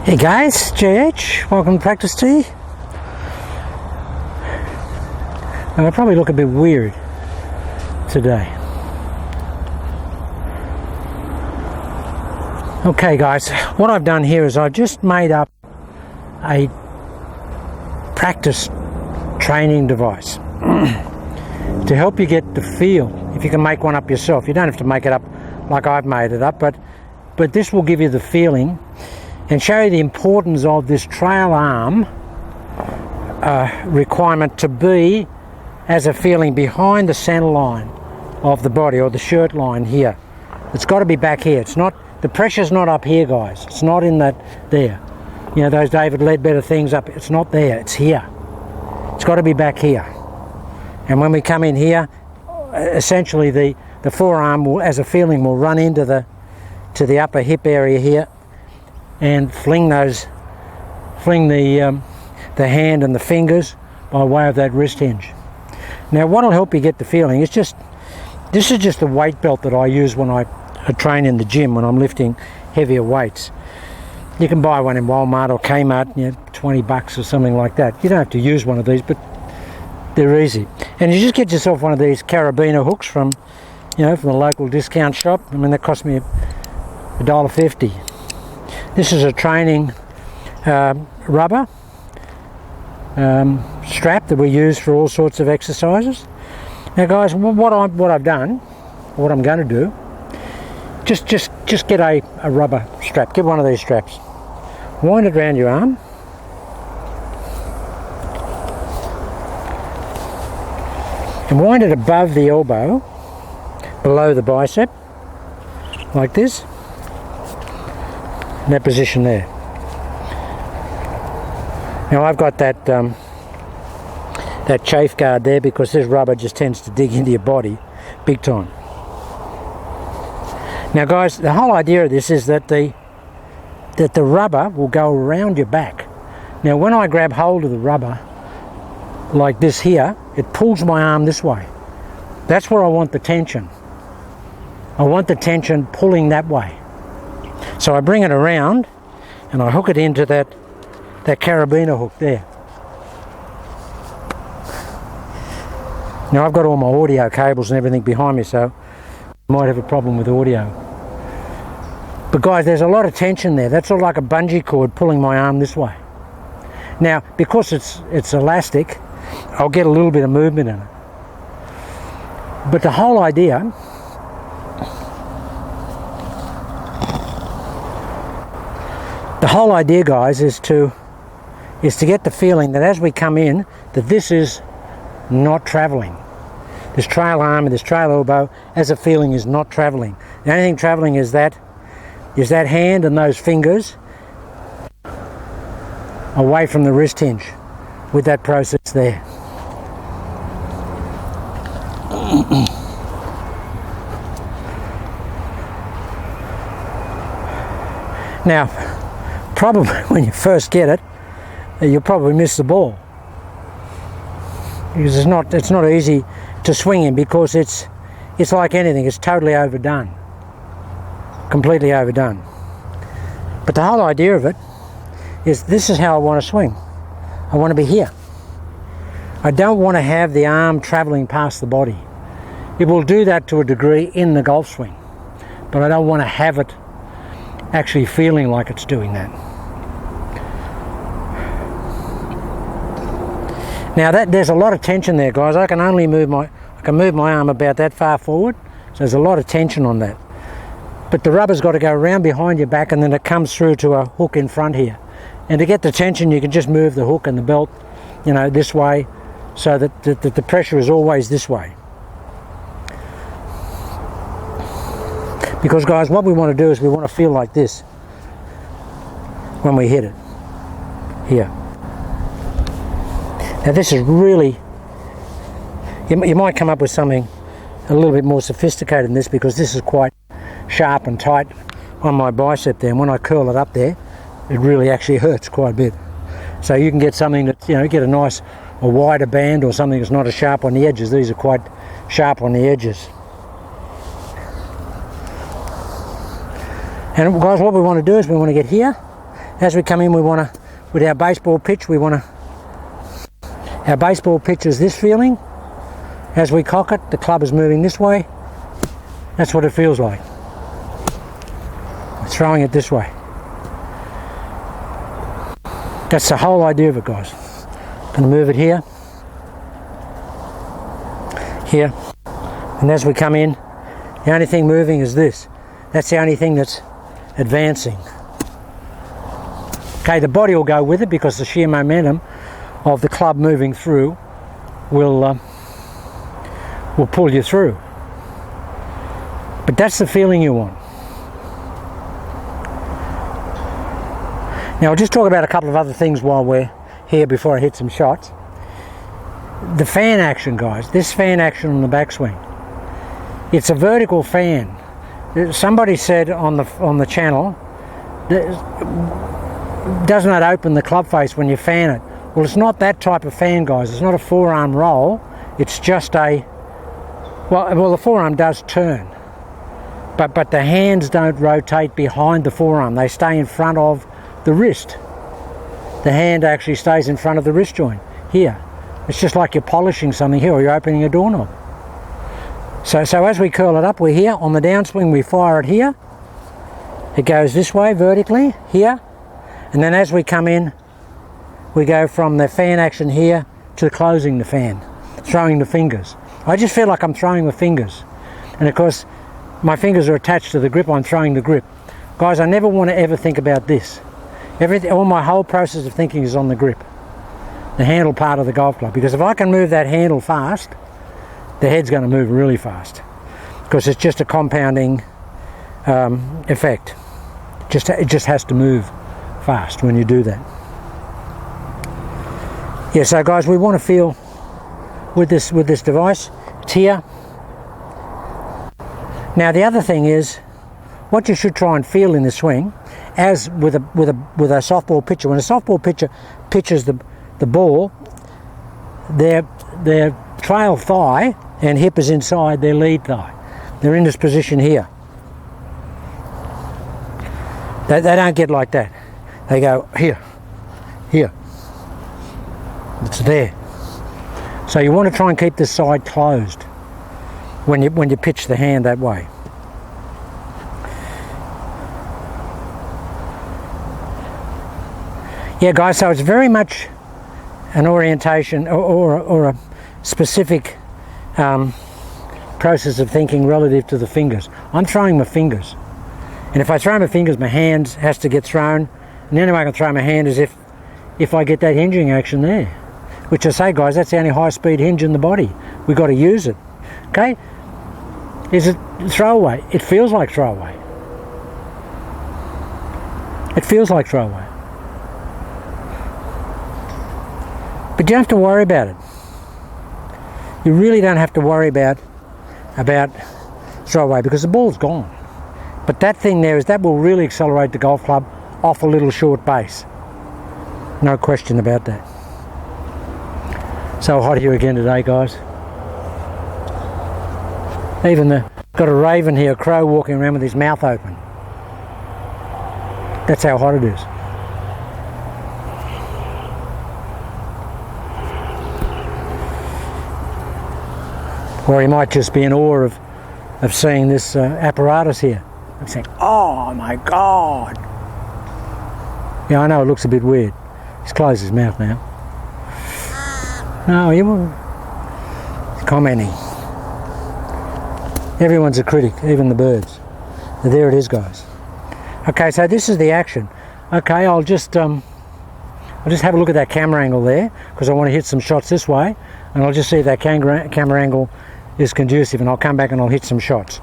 Hey guys, JH, welcome to Practice Tea. And I probably look a bit weird today. Okay guys, what I've done here is I've just made up a practice training device to help you get the feel. If you can make one up yourself, you don't have to make it up like I've made it up, but this will give you the feeling and show you the importance of this trail arm requirement to be as a feeling behind the center line of the body, or the shirt line here. It's got to be back here. It's not, the pressure's not up here guys, it's not in that there, you know, those David Ledbetter things up, it's not there, it's here. It's got to be back here. And when we come in here, essentially the forearm will, as a feeling, will run into the upper hip area here and fling the hand and the fingers by way of that wrist hinge. Now what will help you get the feeling is this is just the weight belt that I use when I train in the gym, when I'm lifting heavier weights. You can buy one in Walmart or Kmart, you know, $20 or something like that. You don't have to use one of these, but they're easy. And you just get yourself one of these carabiner hooks from the local discount shop. I mean, that cost me $1.50. This is a training rubber strap that we use for all sorts of exercises. Now guys, what I'm going to do, just get a rubber strap. Get one of these straps. Wind it around your arm. And wind it above the elbow, below the bicep, like this. In that position there. Now I've got that chafe guard there because this rubber just tends to dig into your body big time. Now guys, the whole idea of this is that the rubber will go around your back. Now when I grab hold of the rubber like this here, it pulls my arm this way. That's where I want the tension. I want the tension pulling that way. So I bring it around and I hook it into that carabiner hook there. Now I've got all my audio cables and everything behind me, so I might have a problem with audio. But guys, there's a lot of tension there. That's all like a bungee cord pulling my arm this way. Now, because it's elastic, I'll get a little bit of movement in it. But the whole idea guys is to get the feeling that as we come in, that this is not traveling. This trail arm and this trail elbow as a feeling is not traveling. The only thing traveling is that hand and those fingers away from the wrist hinge with that process there. Now, probably when you first get it, you'll probably miss the ball because it's not easy to swing in, because it's like anything, it's totally overdone, completely overdone. But the whole idea of it is this is how I want to swing. I want to be here. I don't want to have the arm traveling past the body. It will do that to a degree in the golf swing, but I don't want to have it actually feeling like it's doing that. Now there's a lot of tension there guys. I can move my arm about that far forward, so there's a lot of tension on that. But the rubber's got to go around behind your back and then it comes through to a hook in front here. And to get the tension you can just move the hook and the belt, this way, so that the pressure is always this way. Because guys, what we want to do is we want to feel like this when we hit it here. Now this is really, you might come up with something a little bit more sophisticated than this, because this is quite sharp and tight on my bicep there, and when I curl it up there, it really actually hurts quite a bit. So you can get something that, get a wider band, or something that's not as sharp on the edges. These are quite sharp on the edges. And guys, what we want to do is we want to get here as we come in, we want to, with our baseball pitch, our baseball pitch is this feeling. As we cock it, the club is moving this way. That's what it feels like. We're throwing it this way. That's the whole idea of it, guys. I'm going to move it here, here, and as we come in, the only thing moving is this. That's the only thing that's advancing. Okay, the body will go with it because the sheer momentum of the club moving through will pull you through. But that's the feeling you want. Now I'll just talk about a couple of other things while we're here before I hit some shots. The fan action, guys. This fan action on the backswing. It's a vertical fan. Somebody said on the channel, does not open the club face when you fan it. Well, it's not that type of fan, guys. It's not a forearm roll. It's just a, well, the forearm does turn, but the hands don't rotate behind the forearm. They stay in front of the wrist. The hand actually stays in front of the wrist joint here. It's just like you're polishing something here, or you're opening a doorknob. So as we curl it up, we're here on the downswing. We fire it here. It goes this way vertically here, and then as we come in, we go from the fan action here to closing the fan, throwing the fingers. I just feel like I'm throwing the fingers, and of course my fingers are attached to the grip. I'm throwing the grip. Guys, I never want to ever think about this. All my whole process of thinking is on the grip, the handle part of the golf club, because if I can move that handle fast, the head's going to move really fast, because it's just a compounding effect. It just has to move fast when you do that. Yeah, so guys, we want to feel with this device. It's here. Now the other thing is, what you should try and feel in the swing, as with a softball pitcher. When a softball pitcher pitches the ball, their trail thigh and hip is inside their lead thigh. They're in this position here. They don't get like that. They go here, here. It's there. So you want to try and keep this side closed when you pitch the hand that way. Yeah, guys, so it's very much an orientation or a specific process of thinking relative to the fingers. I'm throwing my fingers, and if I throw my fingers, my hands has to get thrown, and the only way I can throw my hand is if I get that hinging action there, which I say, guys, that's the only high-speed hinge in the body. We've got to use it. Okay? Is it throwaway? It feels like throwaway. It feels like throwaway. But you don't have to worry about it. You really don't have to worry about throwaway, because the ball's gone. But that thing there that will really accelerate the golf club off a little short base. No question about that. So hot here again today, guys. Even got a raven here, a crow walking around with his mouth open. That's how hot it is. Or he might just be in awe of seeing this apparatus here. I'm saying, oh my God. Yeah, I know it looks a bit weird. He's closed his mouth now. No, he won't. He's commenting. Everyone's a critic, even the birds. But there it is, guys. Okay, so this is the action. Okay, I'll just have a look at that camera angle there, because I want to hit some shots this way, and I'll just see if that camera angle is conducive, and I'll come back and I'll hit some shots.